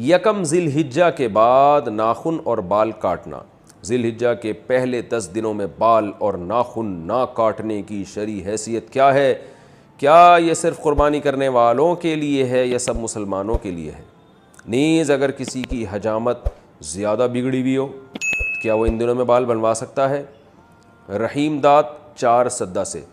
यकम ज़िलहिज्जा के बाद नाखून और बाल काटना। ज़िलहिज्जा के पहले 10 दिनों में बाल और नाखून ना काटने की शरई हैसियत क्या है? क्या ये सिर्फ़ क़ुरबानी करने वालों के लिए है या सब मुसलमानों के लिए है? नीज़ अगर किसी की हजामत ज़्यादा बिगड़ी हुई हो तो क्या वो इन दिनों में बाल बनवा सकता है? रहीम दात 4 सद्दा से।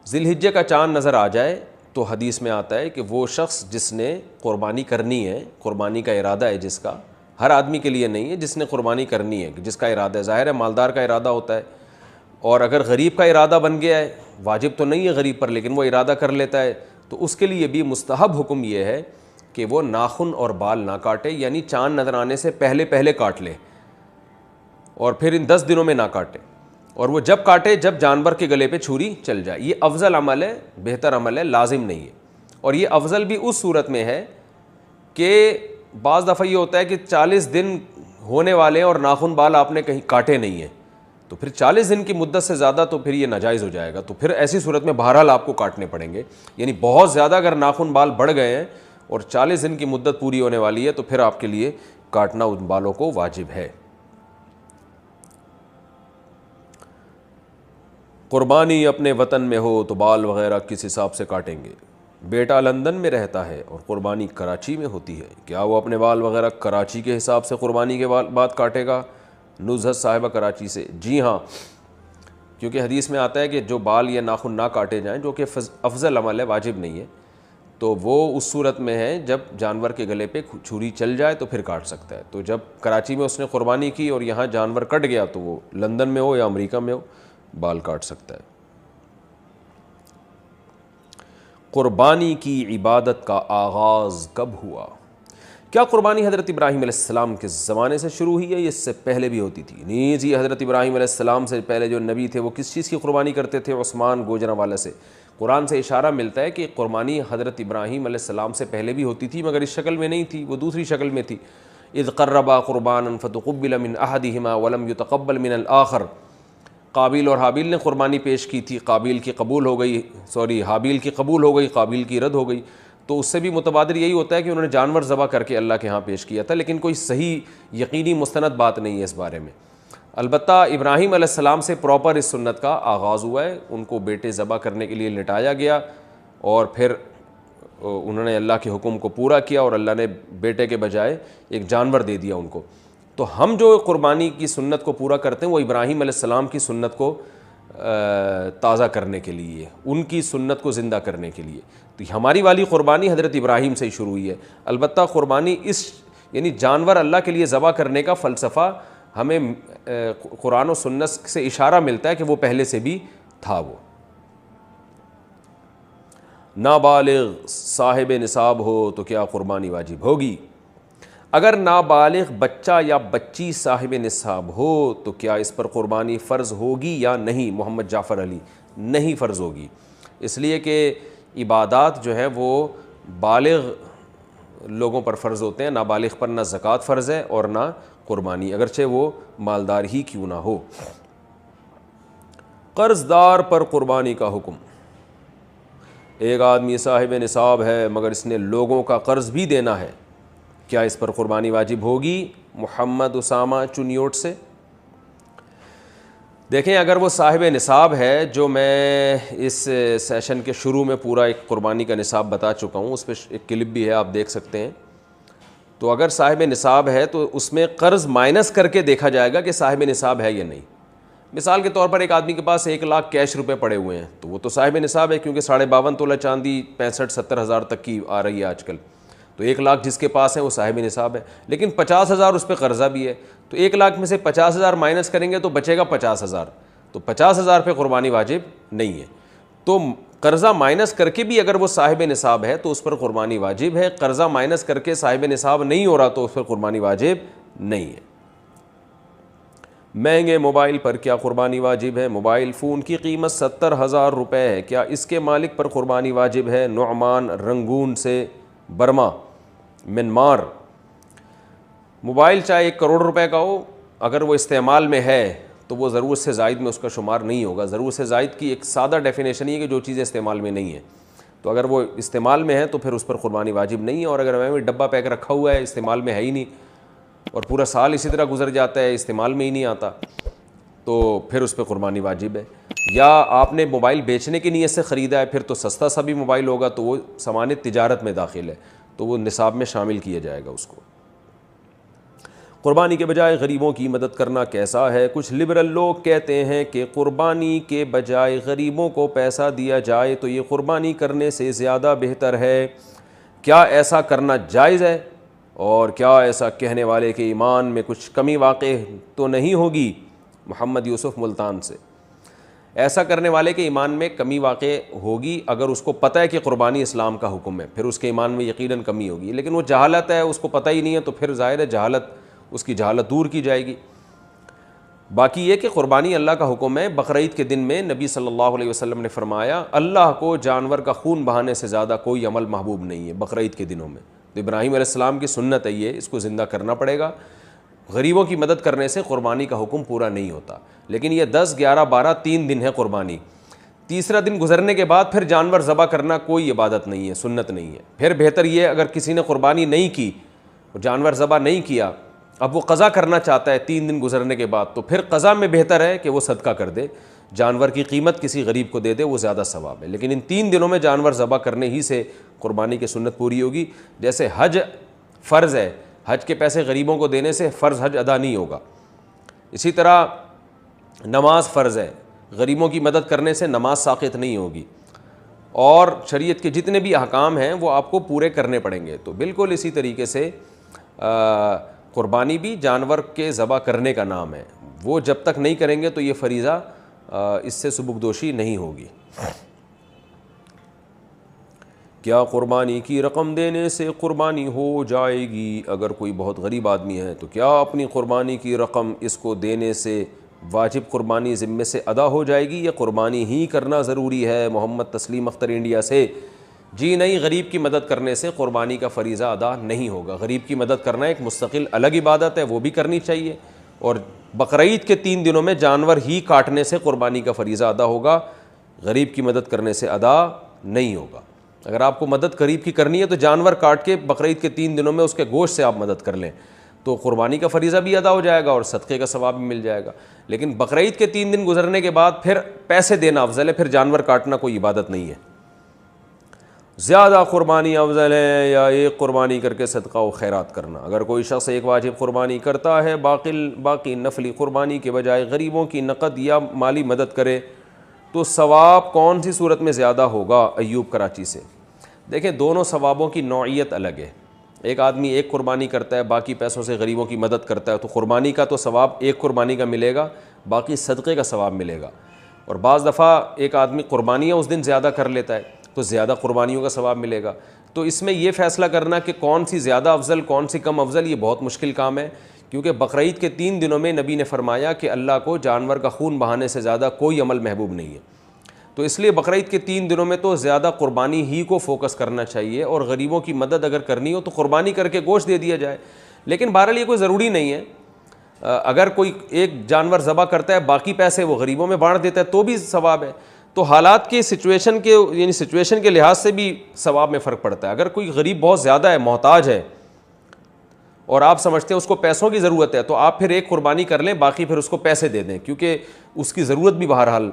ज़िलहिज्जे का चाँद नज़र आ जाए तो हदीस में आता है कि वो शख्स जिसने क़ुरबानी करनी है, क़ुरबानी का इरादा है जिसका, हर आदमी के लिए नहीं है, जिसने क़ुरबानी करनी है, जिसका इरादा है, ज़ाहिर है मालदार का इरादा होता है। और अगर गरीब का इरादा बन गया है, वाजिब तो नहीं है गरीब पर, लेकिन वो इरादा कर लेता है, तो उसके लिए भी मुस्तहब हुक्म ये है कि वो नाखून और बाल ना काटे, यानी चाँद नज़र आने से पहले पहले काट ले और फिर इन 10 दिनों में ना काटे। और वो जब काटे जब जानवर के गले पे छुरी चल जाए। ये अफजल अमल है, बेहतर अमल है, लाजिम नहीं है। और ये अफजल भी उस सूरत में है कि बाज़ दफ़ा ये होता है कि 40 दिन होने वाले हैं और नाखून बाल आपने कहीं काटे नहीं हैं, तो फिर 40 दिन की मुद्दत से ज़्यादा तो फिर ये नाजायज़ हो जाएगा। तो फिर ऐसी सूरत में बहरहाल आपको काटने पड़ेंगे। यानी बहुत ज़्यादा अगर नाखून बाल बढ़ गए हैं और 40 दिन की मुद्दत पूरी होने वाली है तो फिर आपके लिए काटना उन बालों को वाजिब है। क़ुरबानी अपने वतन में हो तो बाल वग़ैरह किस हिसाब से काटेंगे? बेटा लंदन में रहता है और क़ुरबानी कराची में होती है, क्या वो अपने बाल वग़ैरह कराची के हिसाब से क़ुरबानी के बाद काटेगा? नुज़हत साहिबा कराची से। जी हाँ, क्योंकि हदीस में आता है कि जो बाल या नाखून ना काटे जाएं, जो कि अफजल अमल है, वाजिब नहीं है, तो वो उस सूरत में है जब जानवर के गले पे छुरी चल जाए तो फिर काट सकता है। तो जब कराची में उसने क़ुरबानी की और यहाँ जानवर कट गया तो वो लंदन में हो या अमेरिका में हो, बाल काट सकता है। क़ुरबानी की इबादत का आगाज़ कब हुआ? क्या क़ुरबानी हज़रत इब्राहीम अलैहिस्सलाम के ज़माने से शुरू हुई है? ये इससे पहले भी होती थी? नहीं जी, हज़रत इब्राहीम अलैहिस्सलाम से पहले जो नबी थे वो किस चीज़ की क़ुरबानी करते थे? उस्मान गोजरावाला से। कुरान से इशारा मिलता है कि क़ुरबानी हज़रत इब्राहीम अलैहिस्सलाम से पहले भी होती थी, मगर इस शक्ल में नहीं थी, वो दूसरी शक्ल में थी। इज़ क़र्रबा क़ुरबानन फ़तुक़ुब्बिल मिन अहदिहिमा वलम युतक़ब्बल मिनल आख़र। काबिल और हाबिल ने क़ुरबानी पेश की थी, काबिल की कबूल हो गई, हाबिल की कबूल हो गई, काबिल की रद्द हो गई। तो उससे भी मुतबादिर यही होता है कि उन्होंने जानवर ज़बह करके अल्लाह के यहाँ पेश किया था, लेकिन कोई सही यकीनी मुस्तनद बात नहीं है इस बारे में। अलबत्ता इब्राहीम अलैहिस्सलाम से प्रॉपर इस सुन्नत का आगाज़ हुआ है। उनको बेटे ज़बह करने के लिए लिटाया गया और फिर उन्होंने अल्लाह के हुक्म को पूरा किया और अल्लाह ने बेटे के बजाय एक जानवर दे दिया उनको। तो हम जो क़ुरबानी की सुन्नत को पूरा करते हैं वो इब्राहीम अलैहिस्सलाम की सुन्नत को ताज़ा करने के लिए, उनकी सुन्नत को ज़िंदा करने के लिए। तो हमारी वाली क़ुरबानी हज़रत इब्राहीम से ही शुरू हुई है। अलबत्ता क़ुरबानी इस यानी जानवर अल्लाह के लिए ज़बह करने का फ़लसफ़ा हमें कुरान और सुन्नत से इशारा मिलता है कि वो पहले से भी था। वो नाबालिग साहिब निसाब हो तो क्या क़ुरबानी वाजिब होगी? अगर नाबालिग बच्चा या बच्ची साहिब निसाब हो तो क्या इस पर क़ुरबानी फ़र्ज़ होगी या नहीं? मोहम्मद जाफ़र अली, नहीं फ़र्ज़ होगी, इसलिए कि इबादात जो है वो बालिग लोगों पर फ़र्ज़ होते हैं, नाबालिग पर ना ज़कात फ़र्ज़ है और ना क़ुरबानी, अगरचे वो मालदार ही क्यों ना हो। कर्ज़दार पर क़ुरबानी का हुक्म। एक आदमी साहिब निसाब है मगर इसने लोगों का कर्ज़ भी देना है, क्या इस पर क़ुरबानी वाजिब होगी? मोहम्मद उसामा चुनियोट से। देखें, अगर वो साहिब निसाब है, जो मैं इस सेशन के शुरू में पूरा एक क़ुरबानी का निसाब बता चुका हूँ, उस पर एक क्लिप भी है, आप देख सकते हैं। तो अगर साहिब निसाब है तो उसमें कर्ज़ माइनस करके देखा जाएगा कि साहिब निसाब है या नहीं। मिसाल के तौर पर एक आदमी के पास 1 लाख कैश रुपए पड़े हुए हैं तो वो तो साहिब निसाब है, क्योंकि 52.5 तोला चांदी 65-70 हज़ार तक की आ रही है आजकल। तो 1 लाख जिसके पास है वो साहिब निसाब है, लेकिन 50,000 उस पर कर्ज़ा भी है। तो 1 लाख में से 50,000 माइनस करेंगे तो बचेगा 50,000। तो 50,000 पे क़ुरबानी वाजिब नहीं है। तो कर्ज़ा माइनस करके भी अगर वो साहिब निसाब है तो उस पर क़ुरबानी वाजिब है। कर्ज़ा माइनस करके साहिब निसाब नहीं हो रहा तो उस पर क़ुरबानी वाजिब नहीं है। महंगे मोबाइल पर क्या क़ुरबानी वाजिब है? मोबाइल फ़ोन की कीमत 70,000 रुपये है, क्या इसके मालिक पर क़ुरबानी वाजिब है? नुअमान रंगून से बर्मा म्यांमार। मोबाइल चाहे 1 करोड़ रुपए का हो, अगर वो इस्तेमाल में है तो वो ज़रूरत से ज़ायद में उसका शुमार नहीं होगा। ज़रूरत से ज़ायद की एक सादा डेफिनेशन ही है कि जो चीज़ें इस्तेमाल में नहीं है। तो अगर वो इस्तेमाल में है तो फिर उस पर कुर्बानी वाजिब नहीं है। और अगर हमें डब्बा पैक रखा हुआ है, इस्तेमाल में है ही नहीं, और पूरा साल इसी तरह गुजर जाता है, इस्तेमाल में ही नहीं आता, तो फिर उस पर कुर्बानी वाजिब है। या आपने मोबाइल बेचने की नीयत से ख़रीदा है, फिर तो सस्ता सा भी मोबाइल होगा तो वो सामान तिजारत में दाखिल है, तो वो निसाब में शामिल किया जाएगा उसको। कुर्बानी के बजाय गरीबों की मदद करना कैसा है? कुछ लिबरल लोग कहते हैं कि कुर्बानी के बजाय गरीबों को पैसा दिया जाए तो ये कुर्बानी करने से ज़्यादा बेहतर है। क्या ऐसा करना जायज़ है? और क्या ऐसा कहने वाले के ईमान में कुछ कमी वाक़ई तो नहीं होगी? मोहम्मद यूसुफ मुल्तान से। ऐसा करने वाले के ईमान में कमी वाक़ई होगी अगर उसको पता है कि कुर्बानी इस्लाम का हुक्म है, फिर उसके ईमान में यकीनन कमी होगी। लेकिन वो जहालत है, उसको पता ही नहीं है, तो फिर ज़ाहिर है जहालत, उसकी जहालत दूर की जाएगी। बाकी ये कि कुर्बानी अल्लाह का हुक्म है। बकरीद के दिन में नबी सल्लल्लाहु अलैहि वसल्लम ने फरमाया, अल्लाह को जानवर का खून बहाने से ज़्यादा कोई अमल महबूब नहीं है बकरीद के दिनों में। तो इब्राहीम अलैहिस्सलाम की सुन्नत है ये, इसको ज़िंदा करना पड़ेगा। गरीबों की मदद करने से कुर्बानी का हुक्म पूरा नहीं होता। लेकिन ये 10, 11, 12 3 दिन है कुर्बानी। तीसरा दिन गुजरने के बाद फिर जानवर ज़बह करना कोई इबादत नहीं है, सुन्नत नहीं है। फिर बेहतर ये, अगर किसी ने कुर्बानी नहीं की, जानवर ज़बह नहीं किया, अब वो क़ज़ा करना चाहता है 3 दिन गुजरने के बाद, तो फिर क़ज़ा में बेहतर है कि वो सदका कर दे, जानवर की कीमत किसी गरीब को दे दे, वो ज़्यादा सवाब है। लेकिन इन 3 दिनों में जानवर ज़बह करने ही से कुर्बानी की सुन्नत पूरी होगी। जैसे हज फ़र्ज़ है, हज के पैसे गरीबों को देने से फ़र्ज़ हज अदा नहीं होगा। इसी तरह नमाज फ़र्ज़ है, गरीबों की मदद करने से नमाज साक़ित नहीं होगी। और शरीयत के जितने भी अहकाम हैं वो आपको पूरे करने पड़ेंगे। तो बिल्कुल इसी तरीके से कुर्बानी भी जानवर के ज़बह करने का नाम है। वो जब तक नहीं करेंगे तो ये फ़रीज़ा इससे सुबुकदोशी नहीं होगी। क्या कुर्बानी की रकम देने से कुर्बानी हो जाएगी? अगर कोई बहुत गरीब आदमी है तो क्या अपनी कुर्बानी की रकम इसको देने से वाजिब कुर्बानी ज़िम्मे से अदा हो जाएगी, या कुर्बानी ही करना ज़रूरी है? मोहम्मद तस्लीम अख्तर इंडिया से। जी नहीं, गरीब की मदद करने से कुर्बानी का फ़रीज़ा अदा नहीं होगा। गरीब की मदद करना एक मुस्तकिल अलग इबादत है, वो भी करनी चाहिए। और बकरीद के 3 दिनों में जानवर ही काटने से कुर्बानी का फ़रीज़ा अदा होगा, गरीब की मदद करने से अदा नहीं होगा। अगर आपको मदद गरीब की करनी है तो जानवर काट के बकरीद के 3 दिनों में उसके गोश्त से आप मदद कर लें, तो कुर्बानी का फ़रीज़ा भी अदा हो जाएगा और सदक़े का सवाब भी मिल जाएगा। लेकिन बकरीद के 3 दिन गुजरने के बाद फिर पैसे देना अफजल है, फिर जानवर काटना कोई इबादत नहीं है। ज़्यादा कुर्बानी अफजल है या एक कुर्बानी करके सदका व खैरात करना? अगर कोई शख्स एक वाजिब कुर्बानी करता है, बाकी नफली कुर्बानी के बजाय गरीबों की नकद या माली मदद करे, तो सवाब कौन सी सूरत में ज़्यादा होगा? अयूब कराची से। देखें, दोनों सवाबों की नौइयत अलग है। एक आदमी एक कुर्बानी करता है, बाकी पैसों से गरीबों की मदद करता है, तो कुर्बानी का तो सवाब एक कुर्बानी का मिलेगा, बाकी सदक़े का सवाब मिलेगा। और बाज़ दफ़ा एक आदमी कुर्बानियाँ उस दिन ज़्यादा कर लेता है तो ज़्यादा कुर्बानियों का सवाब मिलेगा। तो इसमें यह फ़ैसला करना कि कौन सी ज़्यादा अफजल कौन सी कम अफजल, ये बहुत मुश्किल काम है। क्योंकि बकरीद के 3 दिनों में नबी ने फरमाया कि अल्लाह को जानवर का खून बहाने से ज़्यादा कोई अमल महबूब नहीं है। तो इसलिए बकरीद के 3 दिनों में तो ज़्यादा कुर्बानी ही को फ़ोकस करना चाहिए, और गरीबों की मदद अगर करनी हो तो कुर्बानी करके गोश्त दे दिया जाए। लेकिन बहरहाल ये कोई ज़रूरी नहीं है। अगर कोई एक जानवर ज़बह करता है, बाकी पैसे वो गरीबों में बांट देता है, तो भी सवाब है। तो हालात के सिचुएशन के यानी सिचुएशन के लिहाज से भी सवाब में फ़र्क पड़ता है। अगर कोई गरीब बहुत ज़्यादा है, मोहताज है, और आप समझते हैं उसको पैसों की ज़रूरत है, तो आप फिर एक कुर्बानी कर लें, बाकी फिर उसको पैसे दे दें, क्योंकि उसकी ज़रूरत भी बहरहाल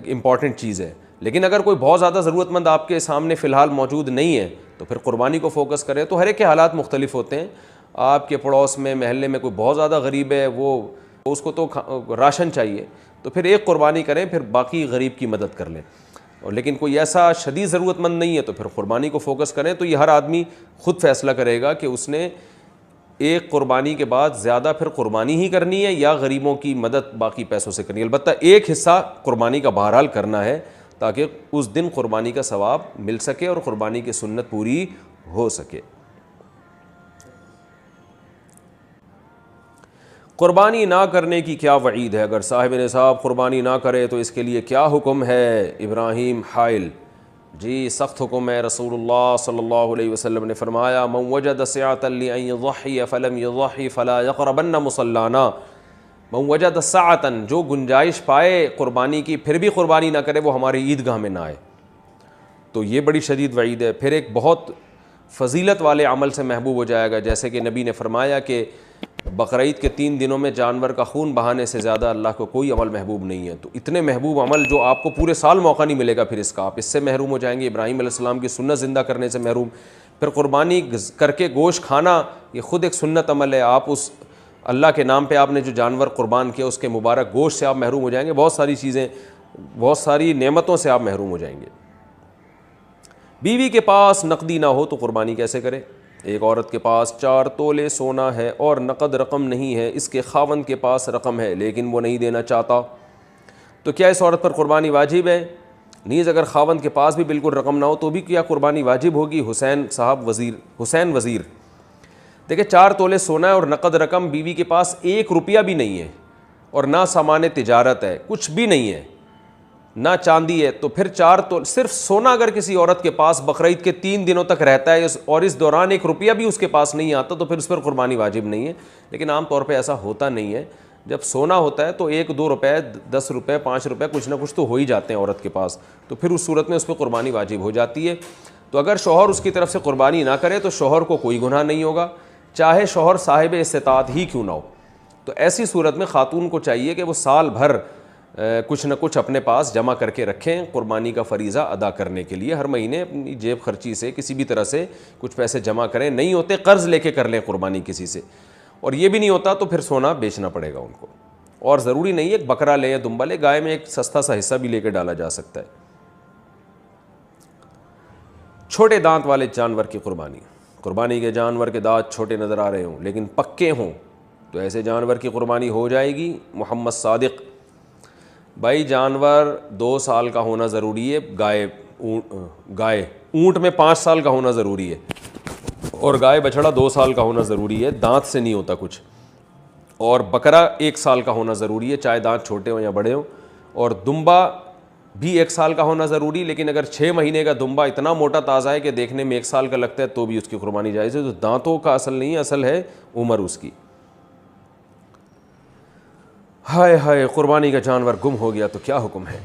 इम्पॉर्टेंट चीज़ है। लेकिन अगर कोई बहुत ज़्यादा ज़रूरतमंद आपके सामने फ़िलहाल मौजूद नहीं है तो फिर कुर्बानी को फ़ोकस करें। तो हर एक के हालात मुख्तलिफ होते हैं। आपके पड़ोस में, महल्ले में कोई बहुत ज़्यादा गरीब है, वो उसको तो राशन चाहिए, तो फिर एक कुर्बानी करें, फिर बाकी गरीब की मदद कर लें। और लेकिन कोई ऐसा शदीद ज़रूरतमंद नहीं है तो फिर कुर्बानी को फ़ोकस करें। तो ये हर आदमी ख़ुद फ़ैसला करेगा कि उसने एक कुर्बानी के बाद ज़्यादा फिर कुर्बानी ही करनी है या गरीबों की मदद बाकी पैसों से करनी है। अलबत्ता एक हिस्सा कुर्बानी का बहरहाल करना है ताकि उस दिन कुर्बानी का सवाब मिल सके और कुर्बानी की सुन्नत पूरी हो सके। कुर्बानी ना करने की क्या वईद है? अगर साहिब निसाब कुर्बानी ना करे तो इसके लिए क्या हुक्म है? इब्राहीम हाइल जी, सख्त हुक्म है। रसूलुल्लाह सल्लल्लाहु अलैहि वसल्लम ने फरमाया, मन वजद सअतन लिअन युज़ही फलम युज़ही फला यक़रबन्न मुसल्लाना। मन वजद सअतन, जो गुंजाइश पाए कुर्बानी की फिर भी कुर्बानी ना करे, वो हमारी ईदगाह में ना आए। तो ये बड़ी शदीद वईद है। फिर एक बहुत फ़जीलत वाले अमल से महबूब हो जाएगा, जैसे कि नबी ने फरमाया कि बकरीद के 3 दिनों में जानवर का खून बहाने से ज़्यादा अल्लाह को कोई अमल महबूब नहीं है। तो इतने महबूब अमल जो आपको पूरे साल मौका नहीं मिलेगा फिर इसका, आप इससे महरूम हो जाएंगे। इब्राहीम अलैहिस्सलाम की सुन्नत ज़िंदा करने से महरूम। फिर कुर्बानी करके गोश्त खाना, ये ख़ुद एक सुन्नत अमल है। आप उस अल्लाह के नाम पे आपने जो जानवर कुर्बान किया उसके मुबारक गोश्त से आप महरूम हो जाएंगे। बहुत सारी चीज़ें, बहुत सारी नेमतों से आप महरूम हो जाएंगे। बीवी के पास नकदी ना हो तो कुर्बानी कैसे करे? एक औरत के पास 4 तोले सोना है और नकद रकम नहीं है, इसके खावंद के पास रकम है लेकिन वो नहीं देना चाहता, तो क्या इस औरत पर कुर्बानी वाजिब है? नीज़ अगर खावंद के पास भी बिल्कुल रकम ना हो तो भी क्या कुर्बानी वाजिब होगी? हुसैन वज़ीर देखिए, 4 तोले सोना है और नकद रकम, बीवी के पास 1 रुपया भी नहीं है और ना सामान तिजारत है, कुछ भी नहीं है, ना चांदी है, तो फिर 4 तोले सिर्फ सोना अगर किसी औरत के पास बकरीद के 3 दिनों तक रहता है और इस दौरान 1 रुपया भी उसके पास नहीं आता, तो फिर उस पर कुर्बानी वाजिब नहीं है। लेकिन आम तौर पे ऐसा होता नहीं है। जब सोना होता है तो 1-2 रुपये, 10 रुपये, 5 रुपये कुछ ना कुछ तो हो ही जाते हैं औरत के पास, तो फिर उस सूरत में उस पर कुर्बानी वाजिब हो जाती है। तो अगर शौहर उसकी तरफ से कुर्बानी ना करे तो शौहर को कोई गुनाह नहीं होगा, चाहे शौहर साहिब इस्तात ही क्यों ना हो। तो ऐसी सूरत में खातून को चाहिए कि वो साल भर कुछ न कुछ अपने पास जमा करके रखें कुर्बानी का फ़रीज़ा अदा करने के लिए। हर महीने अपनी जेब खर्ची से किसी भी तरह से कुछ पैसे जमा करें, नहीं होते कर्ज़ लेके कर लें कुर्बानी किसी से, और ये भी नहीं होता तो फिर सोना बेचना पड़ेगा उनको। और ज़रूरी नहीं है एक बकरा ले या दुम्बा ले, गाय में एक सस्ता सा हिस्सा भी लेकर डाला जा सकता है। छोटे दांत वाले जानवर की कुर्बानी, कुर्बानी के जानवर के दांत छोटे नज़र आ रहे हों लेकिन पक्के हों तो ऐसे जानवर की कुर्बानी हो जाएगी। मोहम्मद सादिक भाई, जानवर 2 साल का होना ज़रूरी है, गाय ऊँट में 5 साल का होना ज़रूरी है और गाय बछड़ा 2 साल का होना ज़रूरी है, दांत से नहीं होता कुछ। और बकरा 1 साल का होना ज़रूरी है, चाहे दांत छोटे हों या बड़े हों। और दुम्बा भी 1 साल का होना ज़रूरी, लेकिन अगर 6 महीने का दुम्बा इतना मोटा ताज़ा है कि देखने में 1 साल का लगता है तो भी उसकी कुर्बानी जायज़ है। तो दांतों का असल नहीं है, असल है उम्र उसकी। हाय हाय, कुर्बानी का जानवर गुम हो गया तो क्या हुक्म है?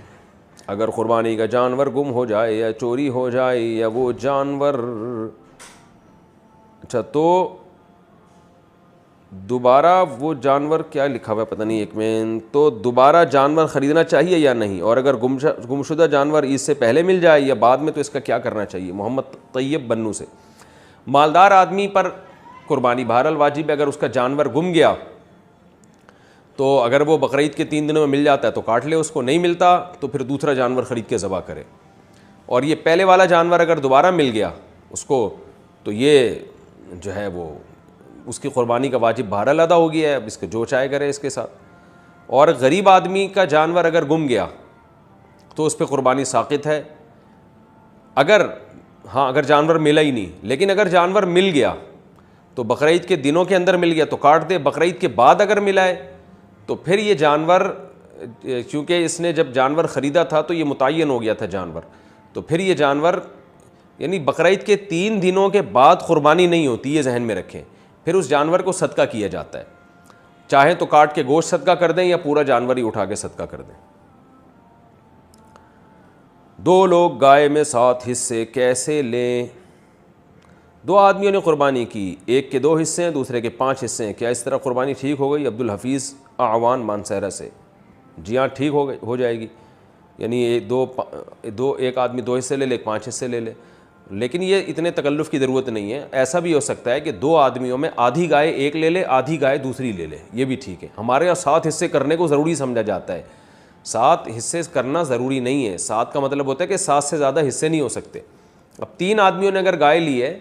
अगर कुर्बानी का जानवर गुम हो जाए या चोरी हो जाए या वो जानवर, अच्छा, तो दोबारा वो जानवर, क्या लिखा हुआ है पता नहीं, एक मिनट, तो दोबारा जानवर ख़रीदना चाहिए या नहीं? और अगर गुमशुदा जानवर ईद से पहले मिल जाए या बाद में तो इसका क्या करना चाहिए? मोहम्मद तैयब बन्नू से। मालदार आदमी पर कुर्बानी बहरहाल वाजिब है। अगर उसका जानवर गुम गया तो अगर वो बकरीद के 3 दिनों में मिल जाता है तो काट ले उसको, नहीं मिलता तो फिर दूसरा जानवर ख़रीद के ज़बह करे। और ये पहले वाला जानवर अगर दोबारा मिल गया उसको तो ये जो है वो उसकी कुर्बानी का वाजिब बहरहाल अदा हो गया है, अब इसको जो चाहे करे इसके साथ। और गरीब आदमी का जानवर अगर गुम गया तो उस पर कुर्बानी साक़ित है। अगर जानवर मिला ही नहीं, लेकिन अगर जानवर मिल गया तो बकरीद के दिनों के अंदर मिल गया तो काट दे। बकरीद के बाद अगर मिला है तो फिर ये जानवर, क्योंकि इसने जब जानवर ख़रीदा था तो ये मुतय्यन हो गया था जानवर, तो फिर ये जानवर, यानी बकरीद के 3 दिनों के बाद कुर्बानी नहीं होती, ये जहन में रखें। फिर उस जानवर को सदका किया जाता है, चाहे तो काट के गोश्त सदका कर दें या पूरा जानवर ही उठा के सदका कर दें। 2 लोग गाय में 7 हिस्से कैसे लें? 2 आदमियों ने कुर्बानी की, एक के 2 हिस्से हैं, दूसरे के 5 हिस्से हैं, क्या इस तरह कुर्बानी ठीक हो गई? अब्दुल हफीज़ आवान मानसहरा से। जी हाँ, ठीक हो जाएगी। यानी एक आदमी 2 हिस्से ले ले, 5 हिस्से ले ले, लेकिन ये इतने तकल्लुफ़ की ज़रूरत नहीं है। ऐसा भी हो सकता है कि 2 आदमियों में आधी गाय एक ले ले, आधी गाय दूसरी ले ले, ये भी ठीक है। हमारे यहाँ 7 हिस्से करने को ज़रूरी समझा जाता है। 7 हिस्से करना ज़रूरी नहीं है। 7 का मतलब होता है कि 7 से ज़्यादा हिस्से नहीं हो सकते। अब 3 आदमियों ने अगर गाय ली है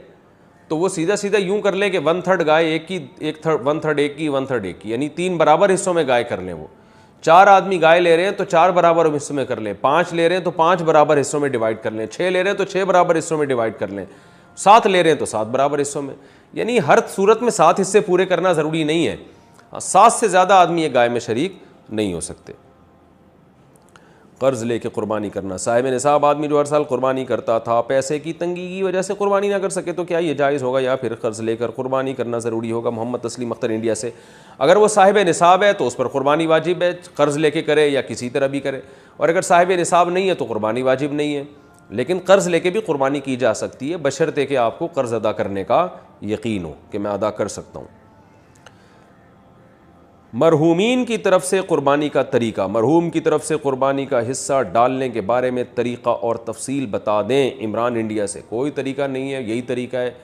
तो वो सीधा सीधा यूँ कर लें कि 1/3 गाय एक की, 1/3 एक की, 1/3 एक की, यानी 3 बराबर हिस्सों में गाय कर लें। वो 4 आदमी गाय ले रहे हैं तो 4 बराबर हिस्सों में कर लें, 5 ले रहे हैं तो 5 बराबर हिस्सों में डिवाइड कर लें, 6 ले रहे हैं तो 6 बराबर हिस्सों में डिवाइड कर लें, 7 ले रहे हैं तो 7 बराबर हिस्सों में। यानी हर सूरत में 7 हिस्से पूरे करना ज़रूरी नहीं है। 7 से ज़्यादा आदमी एक गाय में शरीक नहीं हो सकते। कर्ज़ लेके कुर्बानी करना, साहिब निसाब आदमी जो हर साल कुर्बानी करता था पैसे की तंगी की वजह से कुर्बानी ना कर सके तो क्या ये जायज़ होगा या फिर कर्ज़ लेकर कुर्बानी करना ज़रूरी होगा? मोहम्मद तस्लीम अख्तर इंडिया से। अगर वो साहिब निसाब है तो उस पर कुर्बानी वाजिब है, कर्ज़ लेके करे या किसी तरह भी करे। और अगर साहिब निसाब नहीं है तो कुर्बानी वाजिब नहीं है। लेकिन कर्ज़ लेके भी कुर्बानी की जा सकती है, बशर्ते कि आपको कर्ज़ अदा करने का यकीन हो कि मैं अदा कर सकता हूँ। मरहूमीन की तरफ से कुर्बानी का तरीका, मरहूम की तरफ से कुर्बानी का हिस्सा डालने के बारे में तरीक़ा और तफसील बता दें। इमरान इंडिया से कोई तरीका नहीं है, यही तरीका है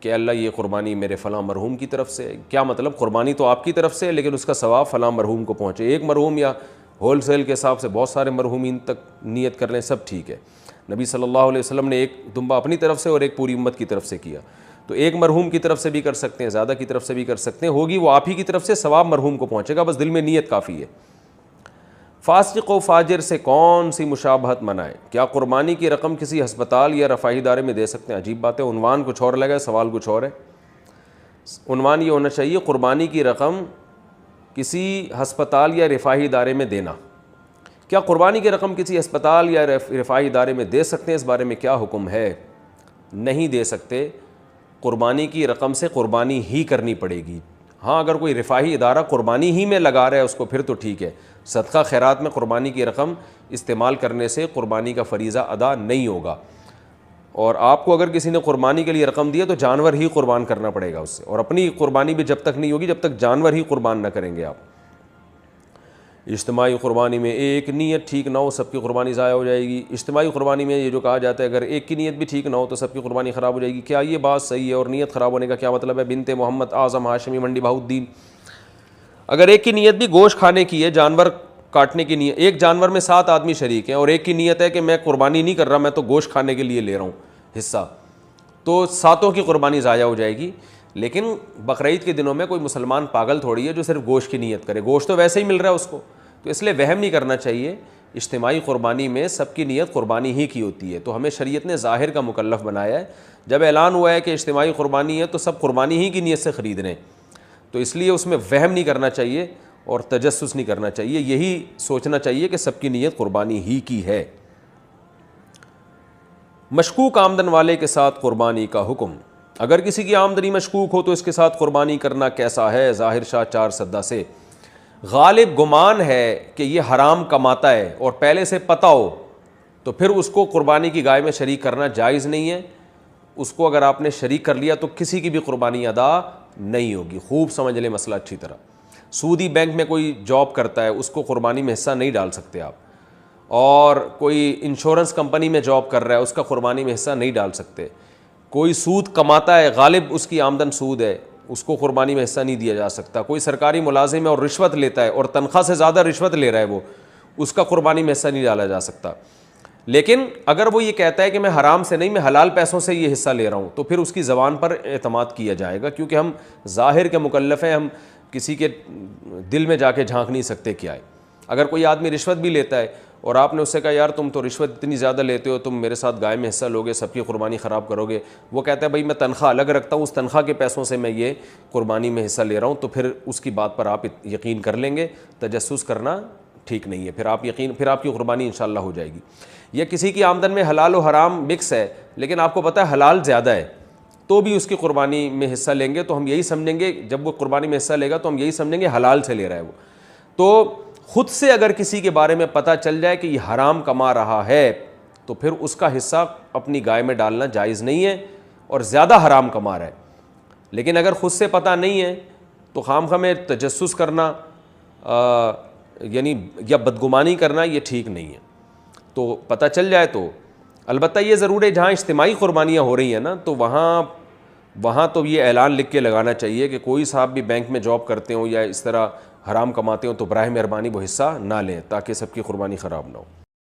कि अल्लाह ये कुर्बानी मेरे फ़लाँ मरहूम की तरफ से है। क्या मतलब, कुर्बानी तो आपकी तरफ से है लेकिन उसका सवाब फ़लाँ मरहूम को पहुँचे। एक मरहूम या होल सेल के हिसाब से बहुत सारे मरहूमीन तक नियत कर लें, सब ठीक है। नबी सल्लल्लाहु अलैहि वसल्लम ने एक दुम्बा अपनी तरफ से और एक पूरी उम्मत की तरफ से किया, तो एक मरहूम की तरफ से भी कर सकते हैं, ज़्यादा की तरफ से भी कर सकते हैं, होगी वो आप ही की तरफ से, सवाब मरहूम को पहुँचेगा, बस दिल में नीयत काफ़ी है। फासिक व फाजिर से कौन सी मुशाबहत मनाए? क्या कुर्बानी की रकम किसी हस्पताल या रफ़ाही इदारे में दे सकते हैं? अजीब बात है, उन्वान कुछ और लगा है, सवाल कुछ और है। उन्वान ये होना चाहिए, कुर्बानी की रकम किसी हस्पताल या रफ़ाही इदारे में देना। क्या कुर्बानी की रकम किसी अस्पताल या रफ़ाही इदारे में दे सकते हैं? इस बारे में क्या हुक्म है? नहीं दे सकते। कुर्बानी की रकम से कुर्बानी ही करनी पड़ेगी। हाँ, अगर कोई रफ़ाही इदारा कुर्बानी ही में लगा रहा है उसको, फिर तो ठीक है। सदका खैरात में कुर्बानी की रकम इस्तेमाल करने से कुर्बानी का फ़रीज़ा अदा नहीं होगा। और आपको अगर किसी ने कुर्बानी के लिए रकम दी है तो जानवर ही कुर्बान करना पड़ेगा उससे, और अपनी कुर्बानी भी जब तक नहीं होगी जब तक जानवर ही कुर्बान ना करेंगे आप। इज्तिमाई कुर्बानी में एक नीयत ठीक ना हो, सबकी कुर्बानी ज़ाया हो जाएगी। इज्तिमाई कुर्बानी में ये जो कहा जाता है, अगर एक की नीयत भी ठीक ना हो तो सबकी कुर्बानी ख़राब हो जाएगी, क्या ये बात सही है? और नीयत ख़राब होने का क्या मतलब है? बिनते मोहम्मद आज़म हाशमी मंडी बहाउद्दीन, अगर एक की नीयत भी गोश्त खाने की है, जानवर काटने की नीयत, एक जानवर में 7 आदमी शरीक हैं और एक की नीयत है कि मैं कुर्बानी नहीं कर रहा, मैं तो गोश्त खाने के लिए ले रहा हूँ हिस्सा, तो सातों की कुर्बानी ज़ाया हो जाएगी। लेकिन बकरीद के दिनों में कोई मुसलमान पागल थोड़ी है जो सिर्फ गोश्त की नीयत करे, गोश्त तो वैसे ही मिल रहा है उसको, तो इसलिए वहम नहीं करना चाहिए। इज्तिमाई कुर्बानी में सबकी नीयत कुर्बानी ही की होती है, तो हमें शरीयत ने ज़ाहिर का मुकल्लफ़ बनाया है। जब ऐलान हुआ है कि इज्तिमाई कुर्बानी है तो सब कुर्बानी ही की नीयत से ख़रीद रहे हैं, तो इसलिए उसमें वहम नहीं करना चाहिए और तजस्सुस नहीं करना चाहिए, यही सोचना चाहिए कि सबकी नीयत कुर्बानी ही की है। मशकूक आमदन वाले के साथ कुर्बानी का हुक्म, अगर किसी की आमदनी मशकूक हो तो इसके साथ कुर्बानी करना कैसा है? ज़ाहिर शाह 4 सद्दा से गालिब गुमान है कि ये हराम कमाता है और पहले से पता हो तो फिर उसको कुर्बानी की गाय में शरीक करना जायज़ नहीं है। उसको अगर आपने शरीक कर लिया तो किसी की भी कुर्बानी अदा नहीं होगी। खूब समझ लें मसला अच्छी तरह। सूदी बैंक में कोई जॉब करता है, उसको कुर्बानी में हिस्सा नहीं डाल सकते आप, और कोई इंश्योरेंस कंपनी में जॉब कर रहा है, उसका कुर्बानी में हिस्सा नहीं डाल सकते। कोई सूद कमाता है, गालिब उसकी आमदन सूद है, उसको कुर्बानी में हिस्सा नहीं दिया जा सकता। कोई सरकारी मुलाजिम है और रिश्वत लेता है और तनख्वाह से ज़्यादा रिश्वत ले रहा है वो, उसका कुर्बानी में हिस्सा नहीं डाला जा सकता। लेकिन अगर वो ये कहता है कि मैं हराम से नहीं, मैं हलाल पैसों से ये हिस्सा ले रहा हूँ, तो फिर उसकी ज़बान पर एतमाद किया जाएगा, क्योंकि हम ज़ाहिर के मुकल्लफ़ हैं, हम किसी के दिल में जाके झांक नहीं सकते क्या है। अगर कोई आदमी रिश्वत भी लेता है और आपने उससे कहा यार तुम तो रिश्वत इतनी ज़्यादा लेते हो, तुम मेरे साथ गाय में हिस्सा लोगे, सबकी कुर्बानी ख़राब करोगे, वो कहता है भाई मैं तनख्वाह अलग रखता हूँ, उस तनख्वाह के पैसों से मैं ये कुर्बानी में हिस्सा ले रहा हूँ, तो फिर उसकी बात पर आप यकीन कर लेंगे। तजस्सुस करना ठीक नहीं है, फिर आपकी कुर्बानी इंशाअल्लाह हो जाएगी। या किसी की आमदन में हलाल और हराम मिक्स है, लेकिन आपको पता है हलाल ज़्यादा है, तो भी उसकी कुर्बानी में हिस्सा लेंगे, तो हम यही समझेंगे, जब वो कुर्बानी में हिस्सा लेगा तो हम यही समझेंगे हलाल से ले रहा है वो। तो खुद से अगर किसी के बारे में पता चल जाए कि ये हराम कमा रहा है, तो फिर उसका हिस्सा अपनी गाय में डालना जायज़ नहीं है और ज़्यादा हराम कमा रहा है। लेकिन अगर खुद से पता नहीं है तो खामखा में तजस्सुस करना यानी या बदगुमानी करना ये ठीक नहीं है। तो पता चल जाए तो अलबत्ता ये ज़रूर है, जहाँ इज्तिमाई कुर्बानियाँ हो रही हैं ना, तो वहाँ तो ये ऐलान लिख के लगाना चाहिए कि कोई साहब भी बैंक में जॉब करते हो या इस तरह हराम कमाते हो तो बराह मेहरबानी वो हिस्सा ना लें, ताकि सबकी कुर्बानी ख़राब ना हो।